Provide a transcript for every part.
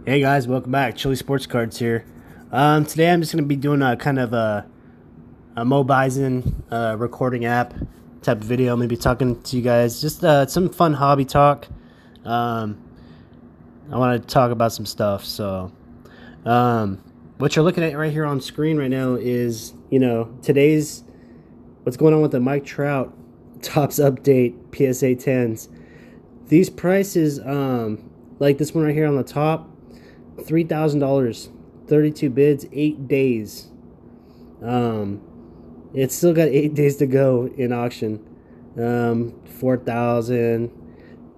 Hey guys, welcome back. Chili Sports Cards here. Today I'm just going to be doing a kind of a Mobizen recording app type of video. Maybe talking to you guys, just some fun hobby talk. Um, I want to talk about some stuff. So, what you're looking at right here on screen right now is, today's what's going on with the Mike Trout Tops Update PSA 10s. These prices, like this one right here on the top. $3,000, 32 bids, 8 days. It's still got 8 days to go in auction. 4,000.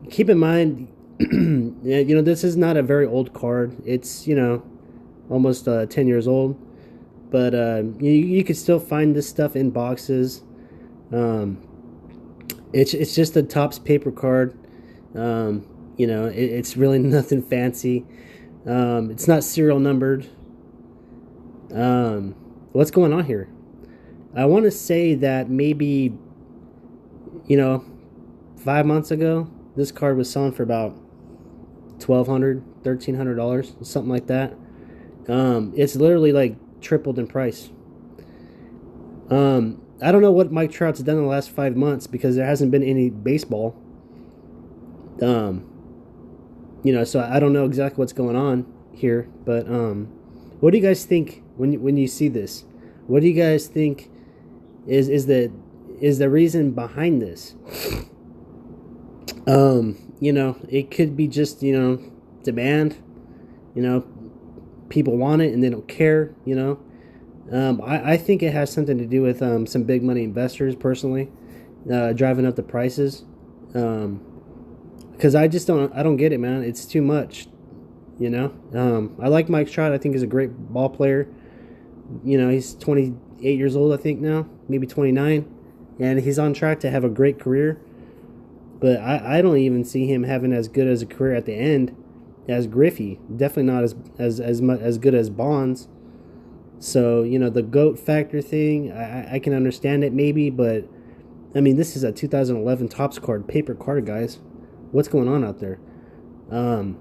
Keep in mind, this is not a very old card. It's almost 10 years old, but you could still find this stuff in boxes. Um, it's just a Topps paper card. It's really nothing fancy. It's not serial numbered. What's going on here? I want to say that maybe, 5 months ago, this card was selling for about $1,200, $1,300, something like that. It's literally like tripled in price. I don't know what Mike Trout's done in the last 5 months because there hasn't been any baseball. So I don't know exactly what's going on here, but what do you guys think when you see this? What do you guys think is the reason behind this? It could be just demand. People want it and they don't care. I think it has something to do with some big money investors personally driving up the prices. Because I don't get it, man. It's too much, I like Mike Trout. I think he's a great ball player. He's 28 years old, I think now, maybe 29, and he's on track to have a great career. But I don't even see him having as good as a career at the end as Griffey. Definitely not as good as Bonds. So the GOAT factor thing, I can understand it maybe, but I mean this is a 2011 Topps card, paper card, guys. What's going on out there? I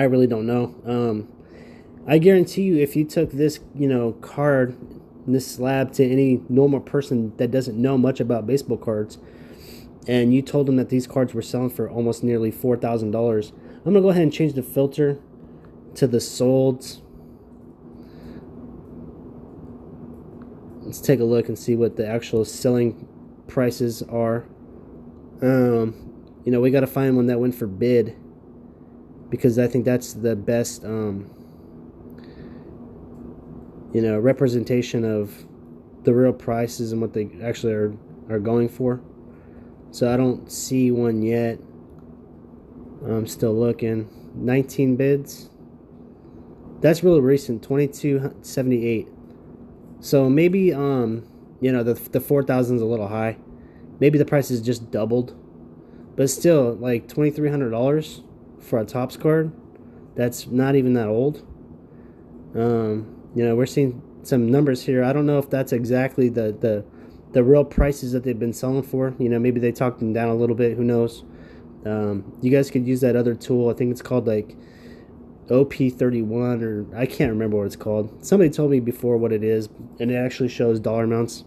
really don't know. I guarantee you, if you took this, card, this slab to any normal person that doesn't know much about baseball cards, and you told them that these cards were selling for almost nearly $4,000, I'm gonna go ahead and change the filter to the solds. Let's take a look and see what the actual selling prices are. We got to find one that went for bid, because I think that's the best, representation of the real prices and what they actually are going for. So I don't see one yet. I'm still looking. 19 bids. That's really recent. 2278. So maybe the 4,000 is a little high. Maybe the price is just doubled. But still, like $2,300 for a Topps card, that's not even that old. We're seeing some numbers here. I don't know if that's exactly the real prices that they've been selling for. Maybe they talked them down a little bit. Who knows? You guys could use that other tool. I think it's called like OP31, or I can't remember what it's called. Somebody told me before what it is, and it actually shows dollar amounts.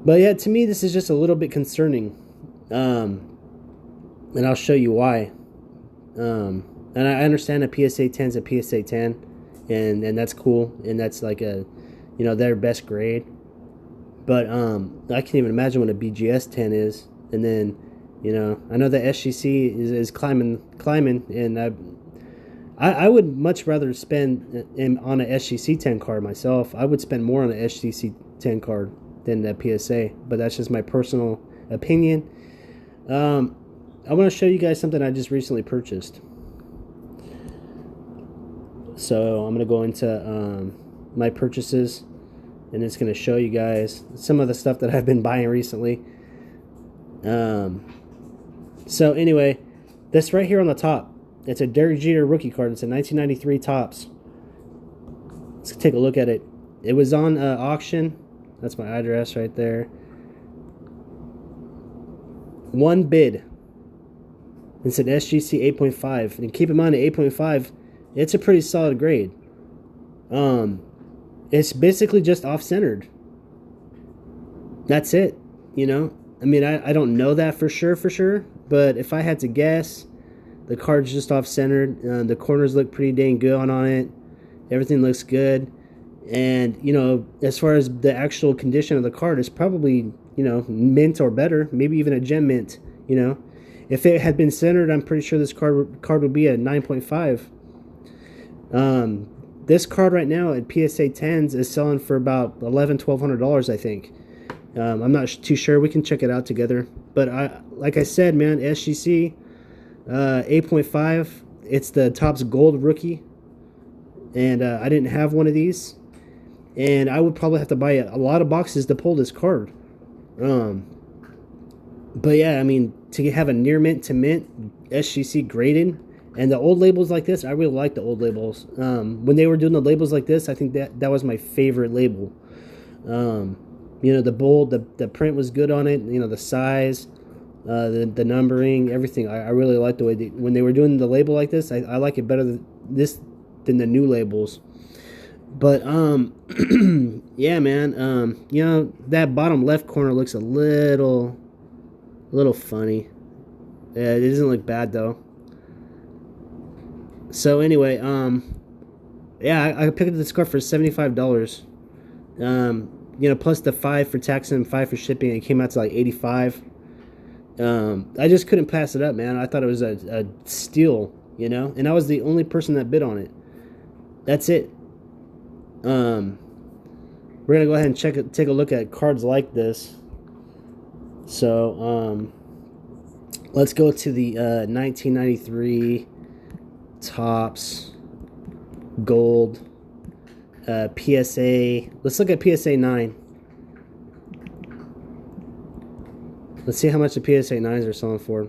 But yeah, to me, this is just a little bit concerning. And I'll show you why. And I understand a PSA 10 is a PSA 10, and that's cool, and that's like their best grade. But I can't even imagine what a BGS 10 is. And then I know the SGC is climbing, and I would much rather spend on an SGC 10 card myself. I would spend more on an SGC 10 card than that PSA, but that's just my personal opinion. I want to show you guys something I just recently purchased. So I'm going to go into my purchases, and it's going to show you guys some of the stuff that I've been buying recently. So anyway, this right here on the top, it's a Derek Jeter rookie card. It's a 1993 Topps. Let's take a look at it. It was on auction. That's my address right there. One bid. It's an SGC 8.5, and keep in mind, the 8.5, it's a pretty solid grade. It's basically just off-centered. That's it, you know? I mean, I don't know that for sure, but if I had to guess, the card's just off-centered. The corners look pretty dang good on it. Everything looks good. And, you know, as far as the actual condition of the card, it's probably, you know, mint or better, maybe even a gem mint, you know. If it had been centered, I'm pretty sure this card would be a 9.5. This card right now at PSA 10s is selling for about $1,100-$1,200, I think. I'm not too sure. We can check it out together. But like I said, man, SGC 8.5. It's the Topps Gold rookie, and I didn't have one of these, and I would probably have to buy a lot of boxes to pull this card. But yeah, I mean, to have a near mint to mint SGC graded, and the old labels like this, I really like the old labels. When they were doing the labels like this, I think that was my favorite label. You know, the bold, the print was good on it. You know, the size, the numbering, everything. I really like the way when they were doing the label like this. I like it better than the new labels. But yeah, man. You know, that bottom left corner looks a little funny. Yeah, it doesn't look bad though. So anyway, yeah, I picked up this card for $75. You know, plus the $5 for tax and $5 for shipping, it came out to like $85. I just couldn't pass it up, man. I thought it was a steal, you know, and I was the only person that bid on it. That's it. We're gonna go ahead and take a look at cards like this. So, let's go to the 1993 Topps Gold PSA. Let's look at PSA 9. Let's see how much the PSA 9s are selling for.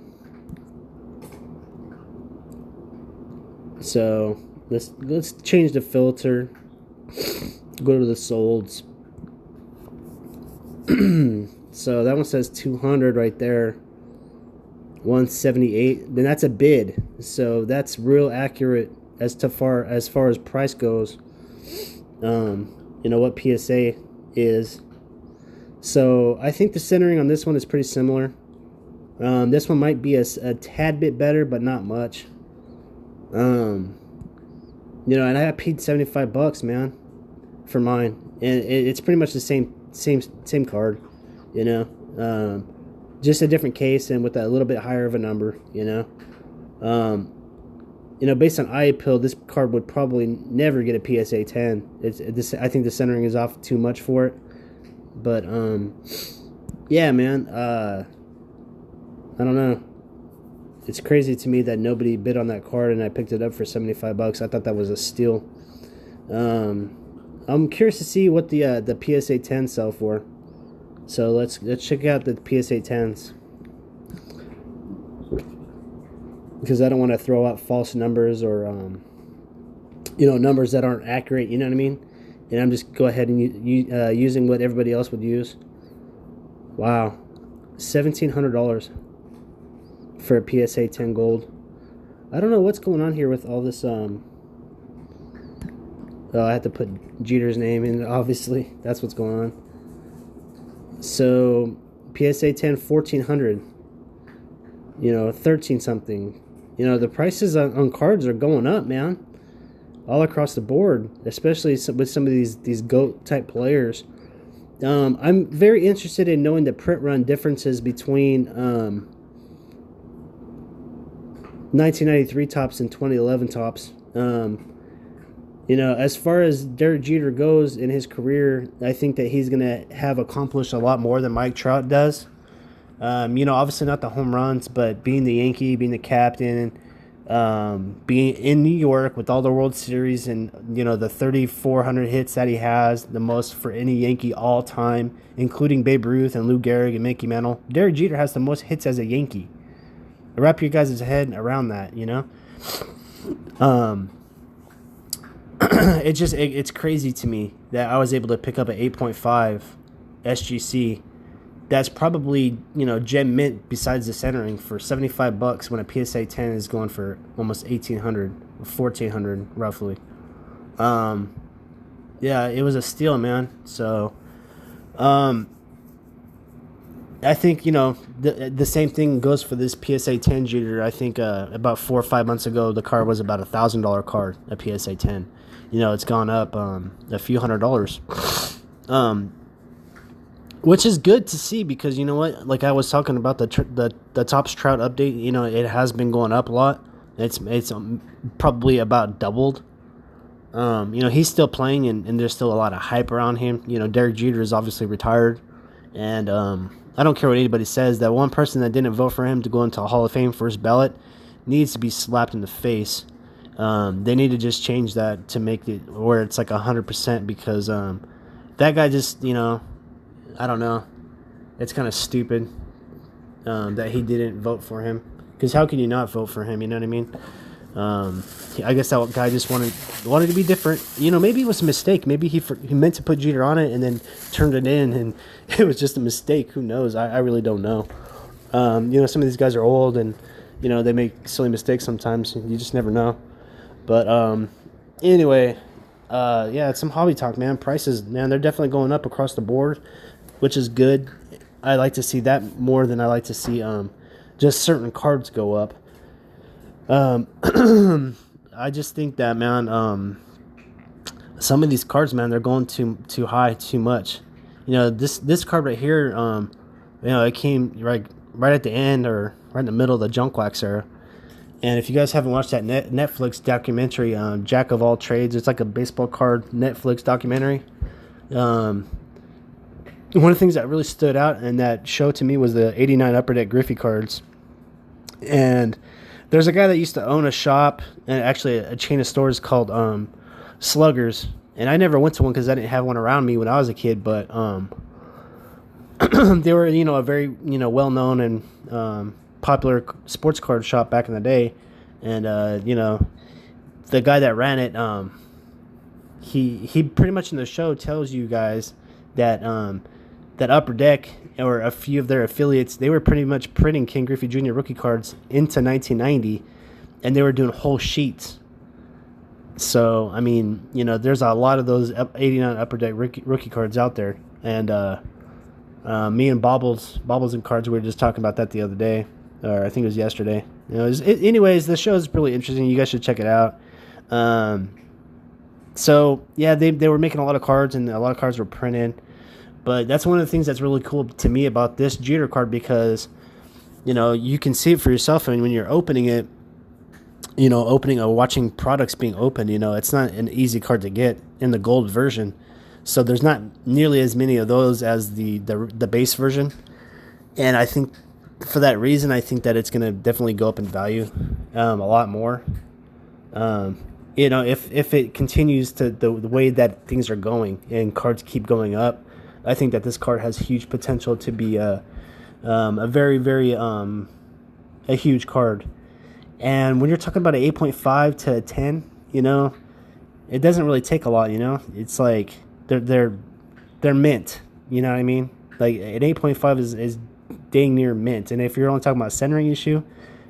So let's change the filter. Go to the solds. So that one says 200 right there. 178. Then that's a bid. So that's real accurate as far as price goes. You know what PSA is. So I think the centering on this one is pretty similar. This one might be a tad bit better, but not much. You know, and I paid $75, man, for mine, and it's pretty much the same card. You know, just a different case and with a little bit higher of a number. You know. You know, based on iAppeal, this card would probably never get a PSA 10. I think the centering is off too much for it. But yeah, man. I don't know. It's crazy to me that nobody bid on that card, and I picked it up for $75. I thought that was a steal. I'm curious to see what the PSA 10 sell for. So let's check out the PSA 10s. Because I don't want to throw out false numbers or, you know, numbers that aren't accurate, you know what I mean? And I'm just go ahead and using what everybody else would use. Wow. $1,700 for a PSA 10 gold. I don't know what's going on here with all this, oh, I have to put Jeter's name in, obviously. That's what's going on. So, PSA 10, $1,400. You know, 13 something. You know, the prices on cards are going up, man. All across the board, especially with some of these GOAT type players. I'm very interested in knowing the print run differences between 1993 Topps and 2011 Topps. You know, as far as Derek Jeter goes in his career, I think that he's going to have accomplished a lot more than Mike Trout does. You know, obviously not the home runs, but being the Yankee, being the captain, being in New York with all the World Series and, you know, the 3,400 hits that he has, the most for any Yankee all time, including Babe Ruth and Lou Gehrig and Mickey Mantle. Derek Jeter has the most hits as a Yankee. Wrap your guys' head around that, you know? It's crazy to me that I was able to pick up an 8.5 SGC that's probably, gem mint besides the centering for $75 when a PSA 10 is going for almost 1800, 1400 roughly. Yeah, it was a steal, man. So I think, the same thing goes for this PSA 10 Jeter. I think about 4 or 5 months ago, the card was about $1,000 card, a PSA 10. It's gone up a few $100s, which is good to see because you know what? Like I was talking about the Topps Trout update. It has been going up a lot. It's probably about doubled. He's still playing and there's still a lot of hype around him. Derek Jeter is obviously retired, and I don't care what anybody says. That one person that didn't vote for him to go into a Hall of Fame first ballot needs to be slapped in the face. They need to just change that to make it where it's like 100% because that guy just, I don't know. It's kind of stupid that he didn't vote for him. Because how can you not vote for him? You know what I mean? I guess that guy just wanted to be different. Maybe it was a mistake. Maybe he meant to put Jeter on it and then turned it in, and it was just a mistake. Who knows? I really don't know. Some of these guys are old, and they make silly mistakes sometimes. You just never know. But anyway, it's some hobby talk, man. Prices, man, they're definitely going up across the board, which is good. I like to see that more than I like to see just certain cards go up. I just think that, man, some of these cards, man, they're going too high, too much. This card right here, it came right at the end or right in the middle of the junk wax era. And if you guys haven't watched that Netflix documentary, Jack of All Trades, it's like a baseball card Netflix documentary. One of the things that really stood out in that show to me was the 89 Upper Deck Griffey cards. And there's a guy that used to own a shop, and actually a chain of stores called Sluggers. And I never went to one because I didn't have one around me when I was a kid. But they were, a very, well-known and popular sports card shop back in the day. And, the guy that ran it, he pretty much in the show tells you guys that that Upper Deck or a few of their affiliates, they were pretty much printing Ken Griffey Jr. rookie cards into 1990, and they were doing whole sheets. So, I mean, there's a lot of those 89 Upper Deck rookie cards out there. And me and Bobbles and Cards, we were just talking about that the other day, or I think it was yesterday. Anyways, the show is really interesting. You guys should check it out. So, yeah, they were making a lot of cards, and a lot of cards were printed. But that's one of the things that's really cool to me about this Jeter card because, you can see it for yourself. I mean, when you're opening it, opening or watching products being opened, it's not an easy card to get in the gold version. So there's not nearly as many of those as the base version. And I think for that reason, I think that it's going to definitely go up in value a lot more. If it continues to the way that things are going and cards keep going up, I think that this card has huge potential to be a very, very a huge card. And when you're talking about an 8.5 to a 10, it doesn't really take a lot. It's like they're mint. You know what I mean? Like an 8.5 is dang near mint. And if you're only talking about centering issue,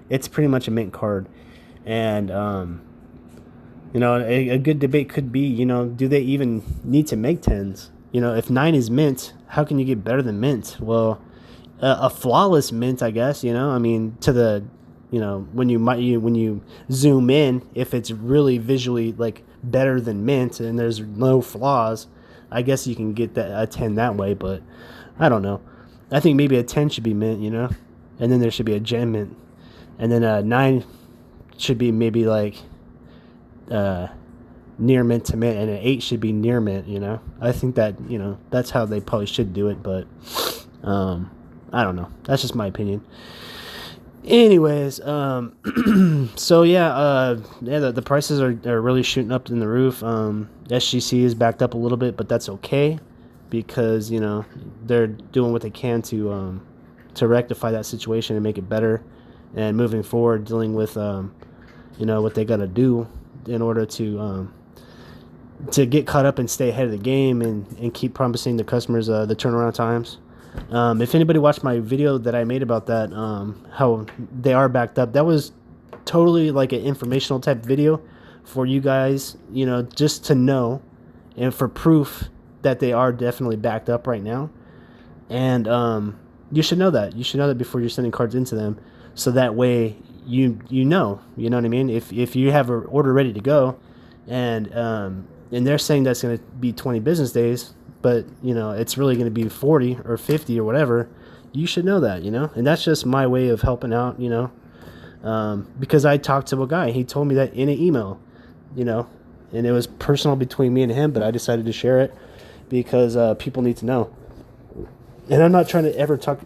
it's pretty much a mint card. And a good debate could be, do they even need to make 10s? If 9 is mint, how can you get better than mint? Well, a flawless mint, I guess. I mean, to the, when you zoom in, if it's really visually like better than mint and there's no flaws, I guess you can get a 10 that way. But I don't know. I think maybe a 10 should be mint, and then there should be a gem mint, and then a 9 should be maybe like near mint to mint, and an 8 should be near mint. I think that that's how they probably should do it, but I don't know. That's just my opinion. Anyways, so the prices are really shooting up in the roof. SGC is backed up a little bit, but that's okay because they're doing what they can to rectify that situation and make it better, and moving forward dealing with what they got to do in order to get caught up and stay ahead of the game and keep promising the customers the turnaround times. If anybody watched my video that I made about that, how they are backed up, that was totally like an informational type video for you guys, just to know and for proof that they are definitely backed up right now. And you should know that. You should know that before you're sending cards into them, so that way you know what I mean. If you have an order ready to go, and they're saying that's going to be 20 business days, but it's really going to be 40 or 50 or whatever, you should know that, and that's just my way of helping out, because I talked to a guy, he told me that in an email, and it was personal between me and him, but I decided to share it because people need to know. And I'm not trying to ever talk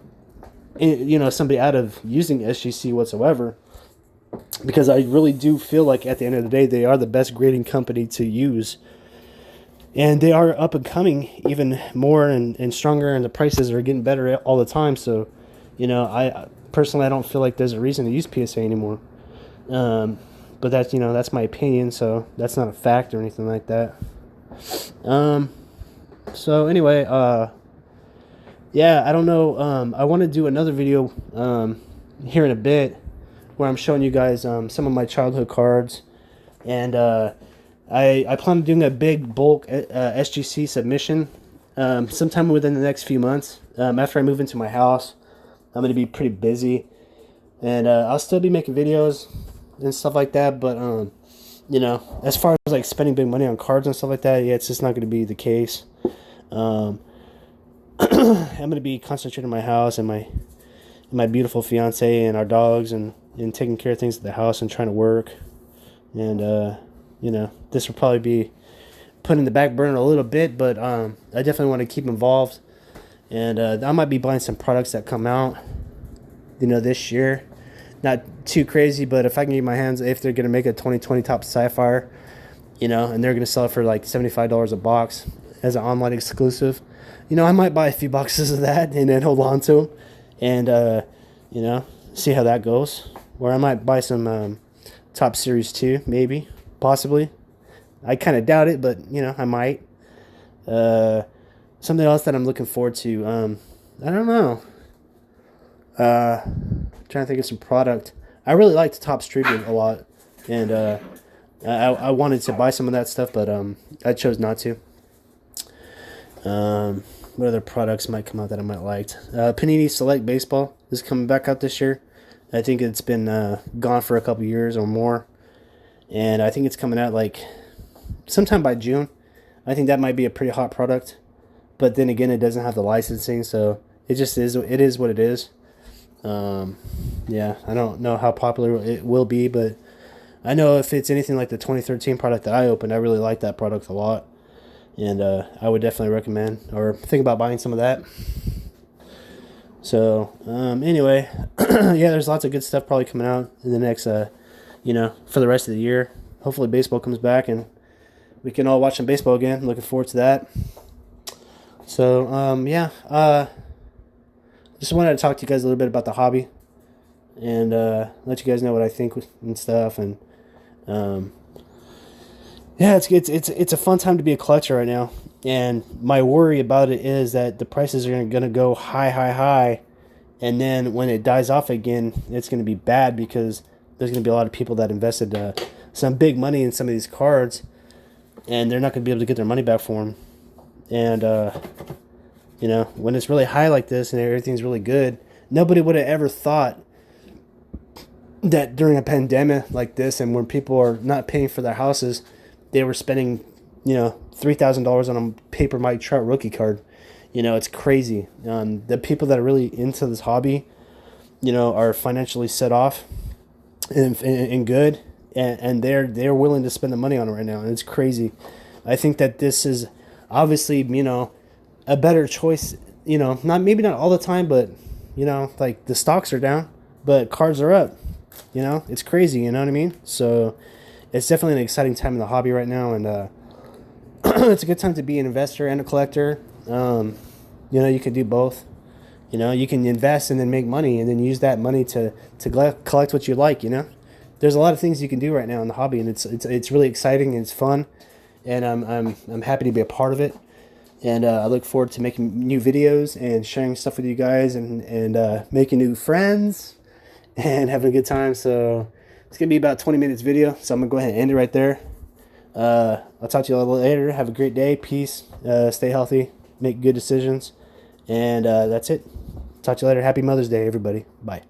somebody out of using SGC whatsoever, because I really do feel like at the end of the day they are the best grading company to use, and they are up and coming even more and stronger, and the prices are getting better all the time. So I personally, I don't feel like there's a reason to use PSA anymore, but that's that's my opinion, so that's not a fact or anything like that. So anyway, yeah, I don't know. I want to do another video here in a bit where I'm showing you guys some of my childhood cards, and I plan on doing a big bulk SGC submission sometime within the next few months. After I move into my house, I'm going to be pretty busy, and I'll still be making videos and stuff like that, but as far as like spending big money on cards and stuff like that, yeah, it's just not going to be the case. I'm going to be concentrating on my house and my beautiful fiance and our dogs, and taking care of things at the house and trying to work. And, this will probably be put in the back burner a little bit, but I definitely want to keep involved. And I might be buying some products that come out, this year. Not too crazy, but if I can get my hands, if they're going to make a 2020 Topps Sapphire, and they're going to sell it for like $75 a box as an online exclusive, I might buy a few boxes of that and then hold on to them and, see how that goes. Or I might buy some Topps Series 2, maybe, possibly. I kind of doubt it, but, I might. Something else that I'm looking forward to, I don't know. Trying to think of some product. I really liked Topps Tribute a lot, and I wanted to buy some of that stuff, but I chose not to. What other products might come out that I might like? Panini Select Baseball is coming back out this year. I think it's been gone for a couple years or more, and I think it's coming out like sometime by June. I think that might be a pretty hot product, but then again, it doesn't have the licensing, so it just is. It is what it is. Yeah, I don't know how popular it will be, but I know if it's anything like the 2013 product that I opened, I really like that product a lot. And I would definitely recommend or think about buying some of that. So anyway, yeah, there's lots of good stuff probably coming out in the next, for the rest of the year. Hopefully baseball comes back and we can all watch some baseball again. Looking forward to that. So yeah, just wanted to talk to you guys a little bit about the hobby and let you guys know what I think and stuff. And yeah, it's a fun time to be a collector right now, and my worry about it is that the prices are going to go high, and then when it dies off again, it's going to be bad because there's going to be a lot of people that invested some big money in some of these cards, and they're not going to be able to get their money back for them. And when it's really high like this and everything's really good, nobody would have ever thought that during a pandemic like this, and when people are not paying for their houses, they were spending, $3,000 on a paper Mike Trout rookie card. It's crazy. The people that are really into this hobby, are financially set off and good, and they're willing to spend the money on it right now, and it's crazy. I think that this is obviously, a better choice. Not all the time, but like the stocks are down, but cards are up. It's crazy. You know what I mean? So it's definitely an exciting time in the hobby right now, and it's a good time to be an investor and a collector. You can do both. You can invest and then make money, and then use that money to collect what you like. There's a lot of things you can do right now in the hobby, and it's really exciting and it's fun, and I'm happy to be a part of it. And I look forward to making new videos and sharing stuff with you guys, and making new friends and having a good time. So it's going to be about 20 minutes video. So I'm going to go ahead and end it right there. I'll talk to you a little later. Have a great day. Peace. Stay healthy. Make good decisions. And that's it. Talk to you later. Happy Mother's Day, everybody. Bye.